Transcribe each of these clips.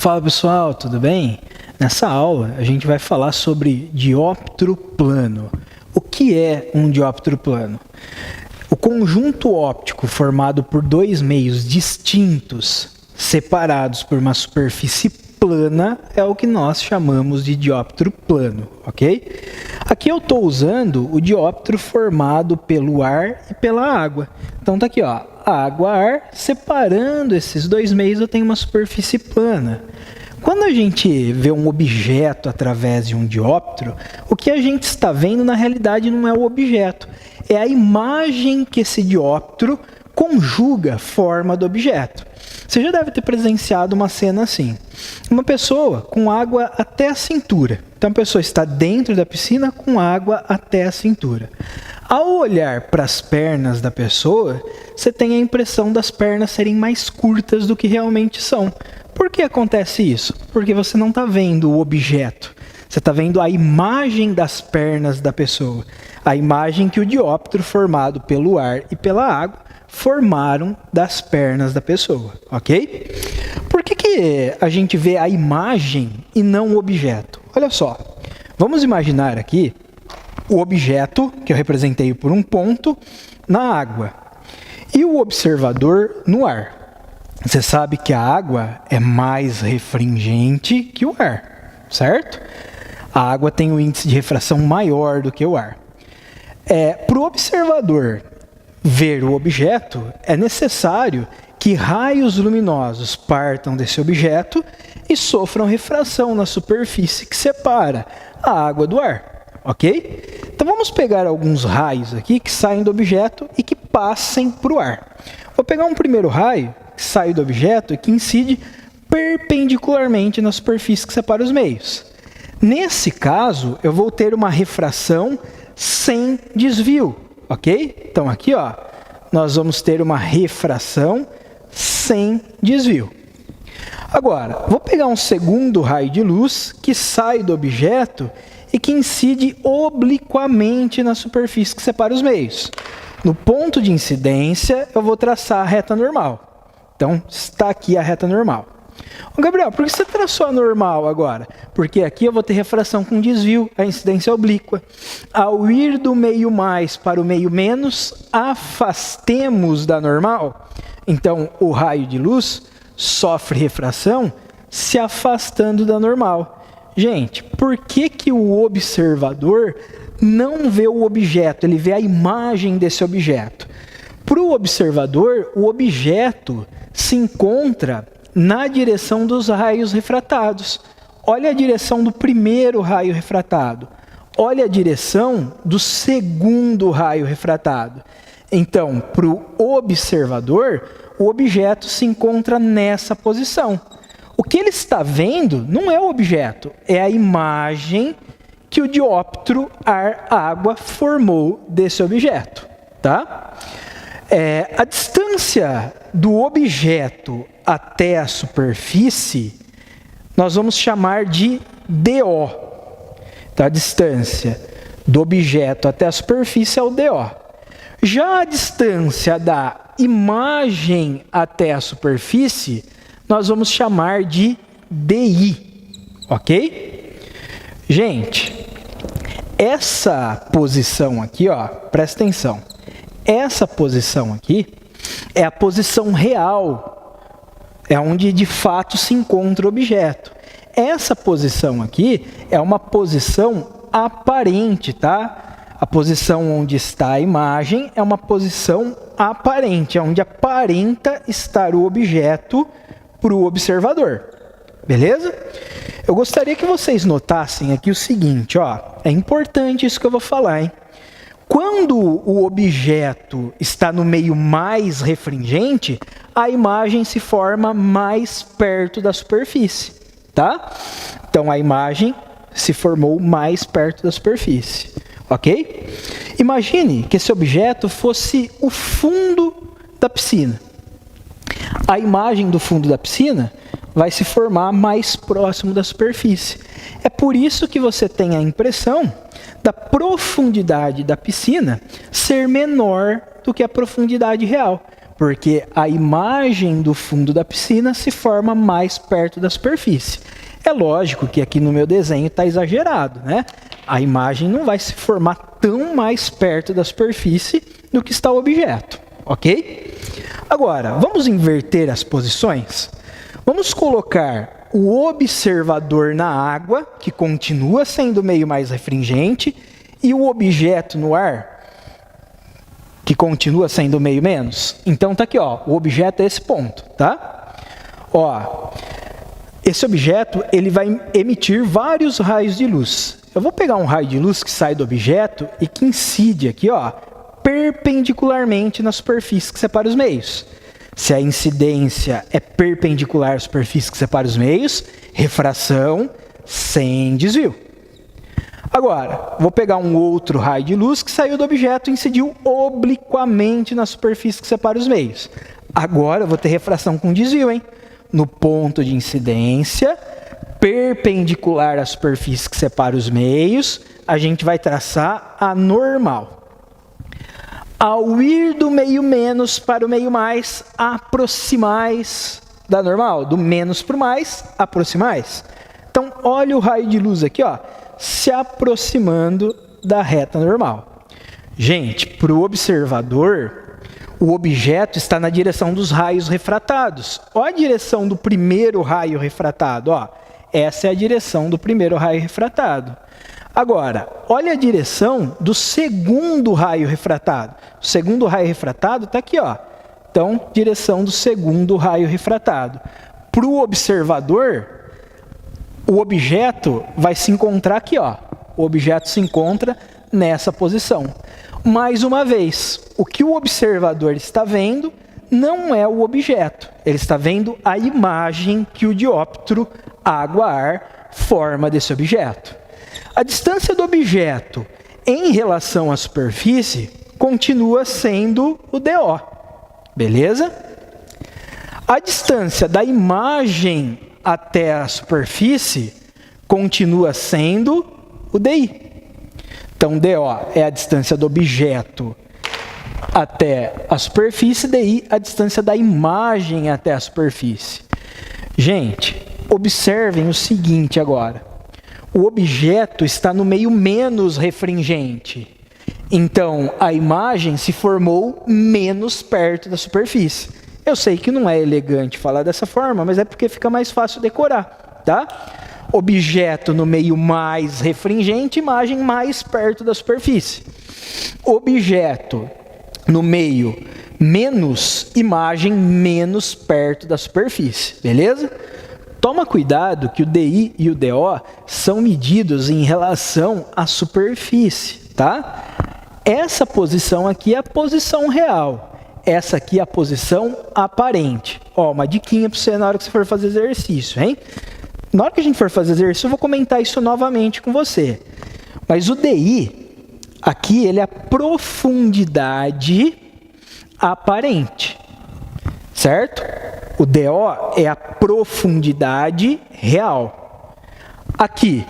Fala pessoal, tudo bem? Nessa aula a gente vai falar sobre dióptro plano. O que é um dióptro plano? O conjunto óptico formado por dois meios distintos, separados por uma superfície plana, é o que nós chamamos de dióptro plano, ok? Aqui eu estou usando o dióptro formado pelo ar e pela água. Então tá aqui, ó, água, ar, separando esses dois meios eu tenho uma superfície plana. Quando a gente vê um objeto através de um dióptro, o que a gente está vendo na realidade não é o objeto, é a imagem que esse dióptro conjuga a forma do objeto. Você já deve ter presenciado uma cena assim. Uma pessoa com água até a cintura. Então a pessoa está dentro da piscina com água até a cintura. Ao olhar para as pernas da pessoa, você tem a impressão das pernas serem mais curtas do que realmente são. Por que acontece isso? Porque você não está vendo o objeto. Você está vendo a imagem das pernas da pessoa. A imagem que o dióptro formado pelo ar e pela água formaram das pernas da pessoa, ok? Por que a gente vê a imagem e não o objeto? Olha só, vamos imaginar aqui o objeto, que eu representei por um ponto, na água, e o observador no ar. Você sabe que a água é mais refringente que o ar, certo? A água tem um índice de refração maior do que o ar. Para o observador ver o objeto, é necessário que raios luminosos partam desse objeto e sofram refração na superfície que separa a água do ar, ok? Então vamos pegar alguns raios aqui que saem do objeto e que passem para o ar. Vou pegar um primeiro raio que sai do objeto e que incide perpendicularmente na superfície que separa os meios. Nesse caso, eu vou ter uma refração sem desvio, ok? Então aqui, ó, nós vamos ter uma refração sem desvio. Agora, vou pegar um segundo raio de luz que sai do objeto e que incide obliquamente na superfície que separa os meios. No ponto de incidência, eu vou traçar a reta normal. Então, está aqui a reta normal. Ô Gabriel, por que você traçou a normal agora? Porque aqui eu vou ter refração com desvio, a incidência oblíqua. Ao ir do meio mais para o meio menos, afastemos da normal. Então, o raio de luz sofre refração se afastando da normal. Gente, por que o observador não vê o objeto? Ele vê a imagem desse objeto. Para o observador, o objeto se encontra na direção dos raios refratados. Olha a direção do primeiro raio refratado. Olha a direção do segundo raio refratado. Então, para o observador, o objeto se encontra nessa posição. O que ele está vendo não é o objeto, é a imagem que o dióptro ar-água formou desse objeto, tá? A distância do objeto até a superfície, nós vamos chamar de DO. Então, a distância do objeto até a superfície é o DO. Já a distância da imagem até a superfície, nós vamos chamar de DI, ok? Gente, essa posição aqui, ó, presta atenção. Essa posição aqui é a posição real, é onde de fato se encontra o objeto. Essa posição aqui é uma posição aparente, tá? A posição onde está a imagem é uma posição aparente, é onde aparenta estar o objeto para o observador. Beleza? Eu gostaria que vocês notassem aqui o seguinte, ó, é importante isso que eu vou falar, hein? Quando o objeto está no meio mais refringente, a imagem se forma mais perto da superfície, tá? Então, a imagem se formou mais perto da superfície, ok? Imagine que esse objeto fosse o fundo da piscina. A imagem do fundo da piscina vai se formar mais próximo da superfície. É por isso que você tem a impressão da profundidade da piscina ser menor do que a profundidade real. Porque a imagem do fundo da piscina se forma mais perto da superfície. É lógico que aqui no meu desenho está exagerado, né? A imagem não vai se formar tão mais perto da superfície do que está o objeto, ok? Agora, vamos inverter as posições? Vamos colocar o observador na água, que continua sendo o meio mais refringente, e o objeto no ar, que continua sendo o meio menos. Então tá aqui, ó, o objeto é esse ponto, tá? Ó, esse objeto ele vai emitir vários raios de luz. Eu vou pegar um raio de luz que sai do objeto e que incide aqui, ó, perpendicularmente na superfície que separa os meios. Se a incidência é perpendicular à superfície que separa os meios, refração sem desvio. Agora, vou pegar um outro raio de luz que saiu do objeto e incidiu obliquamente na superfície que separa os meios. Agora eu vou ter refração com desvio, hein? No ponto de incidência, perpendicular à superfície que separa os meios, a gente vai traçar a normal. Ao ir do meio menos para o meio mais, aproximais da normal. Do menos para o mais, aproximais. Então, olha o raio de luz aqui, ó, se aproximando da reta normal. Gente, para o observador, o objeto está na direção dos raios refratados. Olha a direção do primeiro raio refratado, ó. Essa é a direção do primeiro raio refratado. Agora, olha a direção do segundo raio refratado. O segundo raio refratado está aqui, ó. Então, direção do segundo raio refratado. Para o observador, o objeto vai se encontrar aqui, ó. O objeto se encontra nessa posição. Mais uma vez, o que o observador está vendo não é o objeto. Ele está vendo a imagem que o dióptro água-ar forma desse objeto. A distância do objeto em relação à superfície continua sendo o DO. Beleza? A distância da imagem até a superfície continua sendo o DI. Então, DO é a distância do objeto até a superfície, DI a distância da imagem até a superfície. Gente, observem o seguinte agora. O objeto está no meio menos refringente. Então, a imagem se formou menos perto da superfície. Eu sei que não é elegante falar dessa forma, mas é porque fica mais fácil decorar, tá? Objeto no meio mais refringente, imagem mais perto da superfície. Objeto no meio menos, imagem menos perto da superfície, beleza? Toma cuidado que o DI e o DO são medidos em relação à superfície, tá? Essa posição aqui é a posição real. Essa aqui é a posição aparente. Ó, uma diquinha para você na hora que você for fazer exercício, hein? Na hora que a gente for fazer exercício, eu vou comentar isso novamente com você. Mas o DI, aqui, ele é a profundidade aparente, certo? O DO é a profundidade real. Aqui,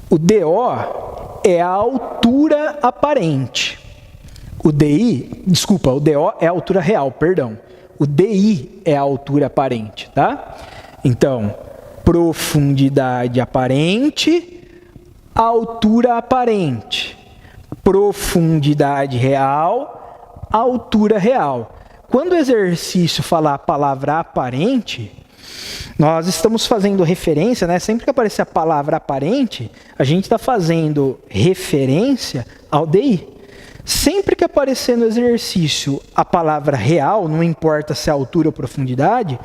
o DO é a altura aparente. O DO é a altura real, perdão. O DI é a altura aparente, tá? Então, profundidade aparente, altura aparente. Profundidade real, altura real. Quando o exercício falar a palavra aparente, nós estamos fazendo referência, né? Sempre que aparecer a palavra aparente, a gente está fazendo referência ao DI. Sempre que aparecer no exercício a palavra real, não importa se é altura ou profundidade,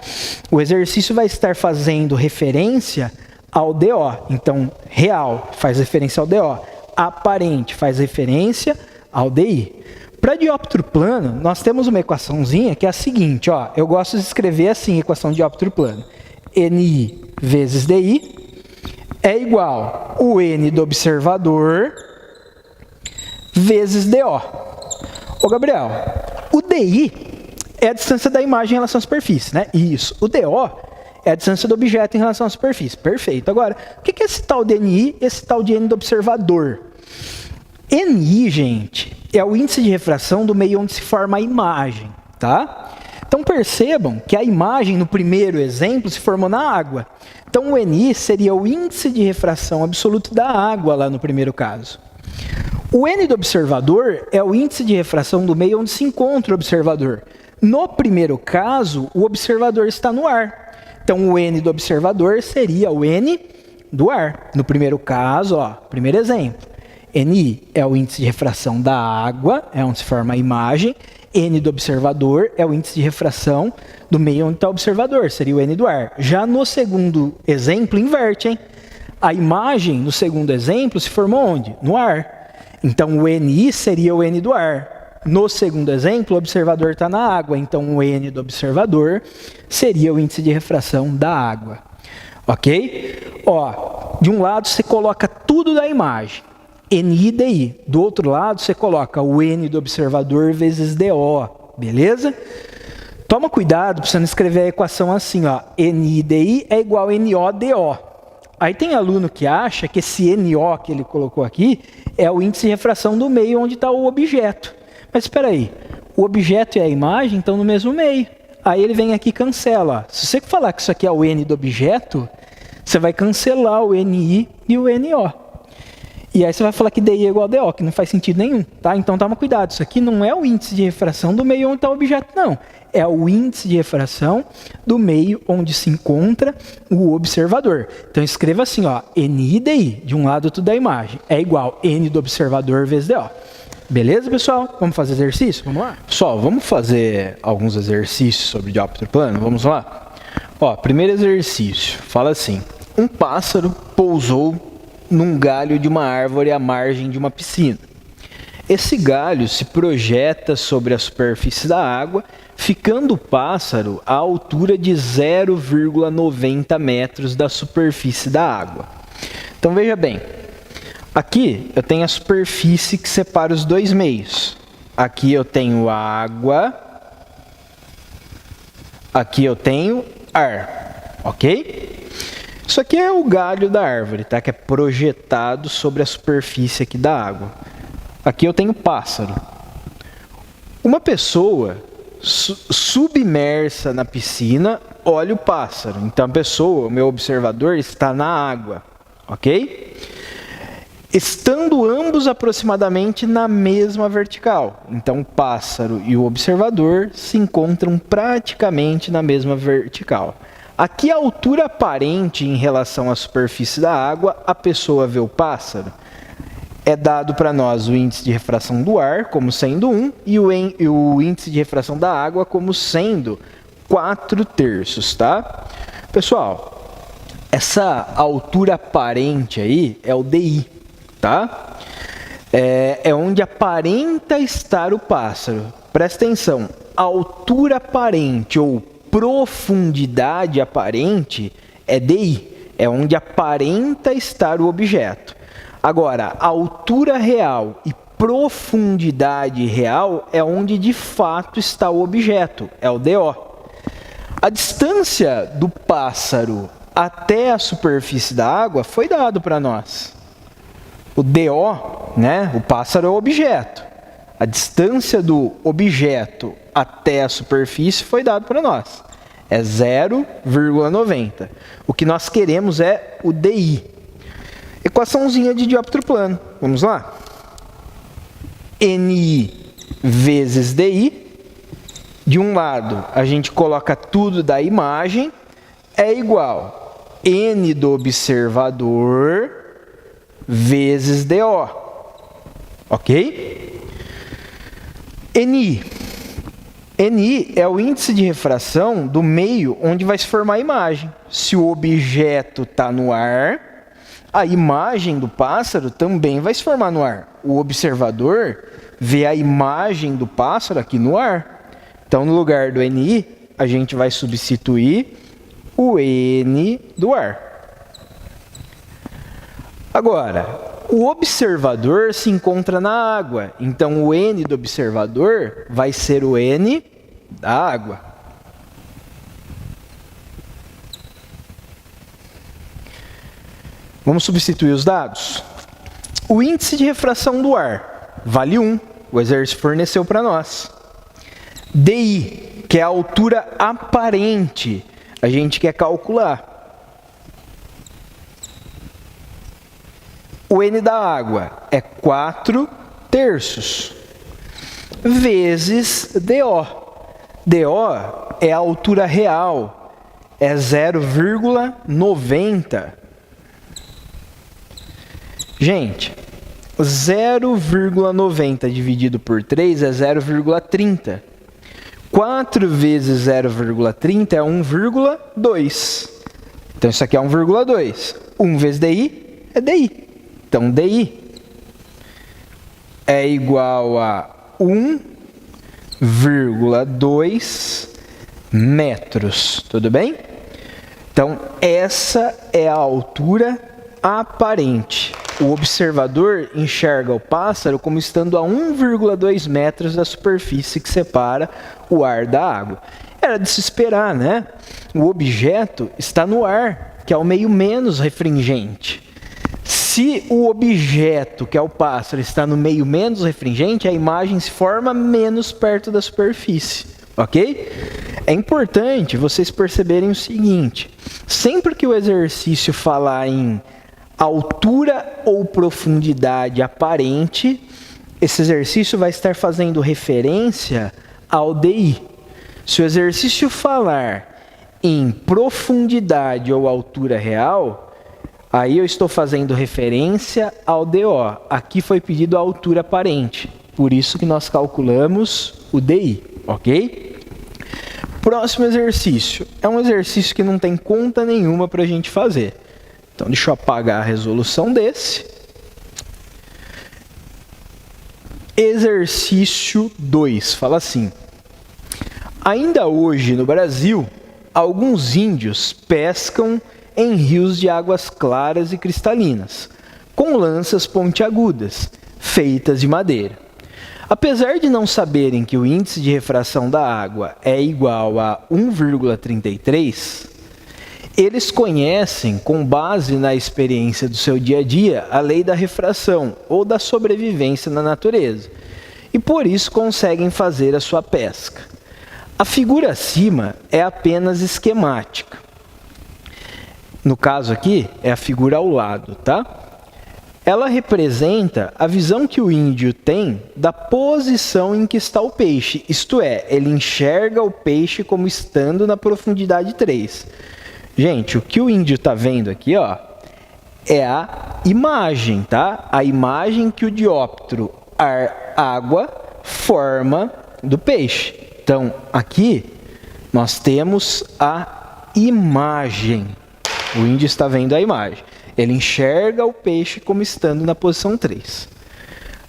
o exercício vai estar fazendo referência ao DO. Então, real faz referência ao DO, aparente faz referência ao DI. Para dióptro plano, nós temos uma equaçãozinha que é a seguinte, ó, eu gosto de escrever assim, equação de dióptro plano. NI vezes DI é igual o N do observador vezes DO. Ô Gabriel, o DI é a distância da imagem em relação à superfície, né? Isso. O DO é a distância do objeto em relação à superfície. Perfeito. Agora, o que é esse tal de NI e esse tal de N do observador? NI, gente, é o índice de refração do meio onde se forma a imagem, tá? Então percebam que a imagem no primeiro exemplo se formou na água. Então o NI seria o índice de refração absoluto da água lá no primeiro caso. O N do observador é o índice de refração do meio onde se encontra o observador. No primeiro caso, o observador está no ar. Então o N do observador seria o N do ar. No primeiro caso, ó, primeiro exemplo. NI é o índice de refração da água, é onde se forma a imagem. N do observador é o índice de refração do meio onde está o observador, seria o N do ar. Já no segundo exemplo, inverte, hein? A imagem, no segundo exemplo, se formou onde? No ar. Então, o NI seria o N do ar. No segundo exemplo, o observador está na água. Então, o N do observador seria o índice de refração da água. Ok? Ó, de um lado, você coloca tudo da imagem. NI, DI. Do outro lado, você coloca o N do observador vezes DO. Beleza? Toma cuidado para você não escrever a equação assim, ó. NI, DI é igual a NO, DO. Aí tem aluno que acha que esse NO que ele colocou aqui é o índice de refração do meio onde está o objeto. Mas espera aí, o objeto e a imagem estão no mesmo meio. Aí ele vem aqui e cancela. Se você falar que isso aqui é o N do objeto, você vai cancelar o NI e o NO. E aí você vai falar que DI é igual a DO, que não faz sentido nenhum. Tá? Então toma cuidado, isso aqui não é o índice de refração do meio onde está o objeto, não. É o índice de refração do meio onde se encontra o observador. Então escreva assim, ó, NI e DI, de um lado tudo da imagem, é igual N do observador vezes DO. Beleza, pessoal? Vamos fazer exercício? Vamos lá? Pessoal, vamos fazer alguns exercícios sobre dióptro plano? Vamos lá? Ó, primeiro exercício, fala assim, um pássaro pousou num galho de uma árvore à margem de uma piscina. Esse galho se projeta sobre a superfície da água, ficando o pássaro à altura de 0,90 metros da superfície da água. Então veja bem, aqui eu tenho a superfície que separa os dois meios. Aqui eu tenho água, aqui eu tenho ar, ok? Isso aqui é o galho da árvore, tá? Que é projetado sobre a superfície aqui da água. Aqui eu tenho pássaro. Uma pessoa submersa na piscina olha o pássaro. Então a pessoa, o meu observador, está na água, ok? Estando ambos aproximadamente na mesma vertical. Então o pássaro e o observador se encontram praticamente na mesma vertical. Aqui a altura aparente em relação à superfície da água, a pessoa vê o pássaro. É dado para nós o índice de refração do ar como sendo 1 e o índice de refração da água como sendo 4/3, tá? Pessoal, essa altura aparente aí é o DI, tá? É onde aparenta estar o pássaro. Presta atenção, altura aparente ou profundidade aparente é DI, é onde aparenta estar o objeto. Agora, a altura real e profundidade real é onde de fato está o objeto, é o DO. A distância do pássaro até a superfície da água foi dado para nós. O DO, né, o pássaro é o objeto. A distância do objeto até a superfície foi dado para nós. É 0,90. O que nós queremos é o DI. Equaçãozinha de dióptro plano. Vamos lá? NI vezes DI. De um lado, a gente coloca tudo da imagem. É igual N do observador vezes DO. Ok? NI. NI é o índice de refração do meio onde vai se formar a imagem. Se o objeto está no ar, a imagem do pássaro também vai se formar no ar. O observador vê a imagem do pássaro aqui no ar. Então, no lugar do NI, a gente vai substituir o N do ar. Agora, o observador se encontra na água. Então, o N do observador vai ser o N da água. Vamos substituir os dados. O índice de refração do ar vale 1. O exercício forneceu para nós. DI que é a altura aparente, a gente quer calcular. O N da água é 4/3 vezes DO. DO é a altura real, é 0,90. Gente, 0,90 dividido por 3 é 0,30. 4 vezes 0,30 é 1,2. Então, isso aqui é 1,2. 1 vezes DI é DI. Então, DI é igual a 1,2 metros. Tudo bem? Então, essa é a altura aparente. O observador enxerga o pássaro como estando a 1,2 metros da superfície que separa o ar da água. Era de se esperar, né? O objeto está no ar, que é o meio menos refringente. Se o objeto, que é o pássaro, está no meio menos refringente, a imagem se forma menos perto da superfície, ok? É importante vocês perceberem o seguinte: sempre que o exercício falar em altura ou profundidade aparente, esse exercício vai estar fazendo referência ao DI. Se o exercício falar em profundidade ou altura real, aí eu estou fazendo referência ao DO. Aqui foi pedido a altura aparente, por isso que nós calculamos o DI, ok? Próximo exercício. É um exercício que não tem conta nenhuma para a gente fazer. Então, deixa eu apagar a resolução desse. Exercício 2, fala assim: ainda hoje no Brasil, alguns índios pescam em rios de águas claras e cristalinas, com lanças pontiagudas, feitas de madeira. Apesar de não saberem que o índice de refração da água é igual a 1,33, eles conhecem, com base na experiência do seu dia a dia, a lei da refração ou da sobrevivência na natureza, e por isso conseguem fazer a sua pesca. A figura acima é apenas esquemática. No caso aqui, é a figura ao lado, tá? Ela representa a visão que o índio tem da posição em que está o peixe, isto é, ele enxerga o peixe como estando na profundidade 3. Gente, o que o índio está vendo aqui, ó, é a imagem, tá? A imagem que o dióptro água forma do peixe. Então, aqui nós temos a imagem. O índio está vendo a imagem. Ele enxerga o peixe como estando na posição 3.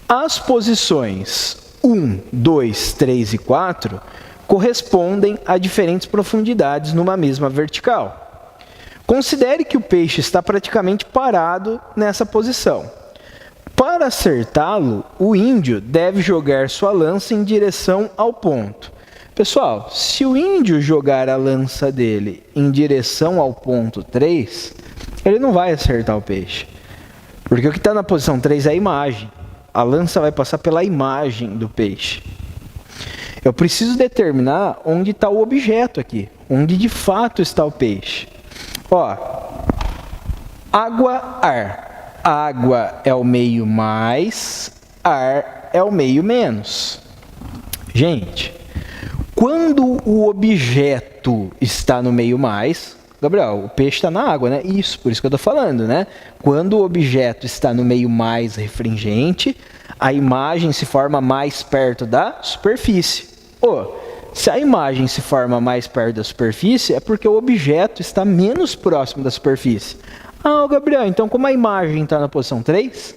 As posições 1, 2, 3 e 4 correspondem a diferentes profundidades numa mesma vertical. Considere que o peixe está praticamente parado nessa posição. Para acertá-lo, o índio deve jogar sua lança em direção ao ponto. Pessoal, se o índio jogar a lança dele em direção ao ponto 3, ele não vai acertar o peixe. Porque o que está na posição 3 é a imagem. A lança vai passar pela imagem do peixe. Eu preciso determinar onde está o objeto aqui, onde de fato está o peixe. Ó, água, ar. Água é o meio mais, ar é o meio menos. Gente, quando o objeto está no meio mais, Gabriel, o peixe está na água, né? Isso, por isso que eu estou falando, né? Quando o objeto está no meio mais refringente, a imagem se forma mais perto da superfície. Se a imagem se forma mais perto da superfície, é porque o objeto está menos próximo da superfície. Ah, Gabriel, então como a imagem está na posição 3,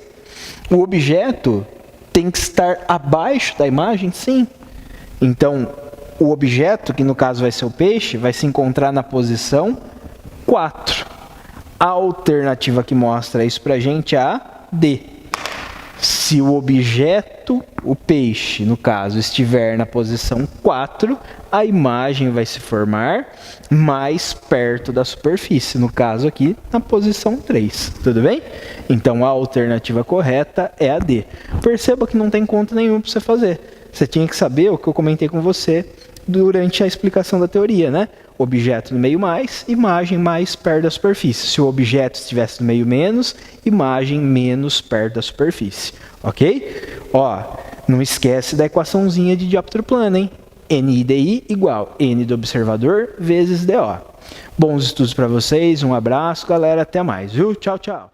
o objeto tem que estar abaixo da imagem? Sim. Então, o objeto, que no caso vai ser o peixe, vai se encontrar na posição 4. A alternativa que mostra isso para a gente é a D. Se o objeto, o peixe, no caso, estiver na posição 4, a imagem vai se formar mais perto da superfície. No caso aqui, na posição 3. Tudo bem? Então, a alternativa correta é a D. Perceba que não tem conta nenhuma para você fazer. Você tinha que saber o que eu comentei com você durante a explicação da teoria, né? Objeto no meio mais, imagem mais perto da superfície. Se o objeto estivesse no meio menos, imagem menos perto da superfície, ok? Ó, não esquece da equaçãozinha de dióptro plano, hein? NIDI igual N do observador vezes DO. Bons estudos para vocês, um abraço, galera, até mais, viu? Tchau, tchau.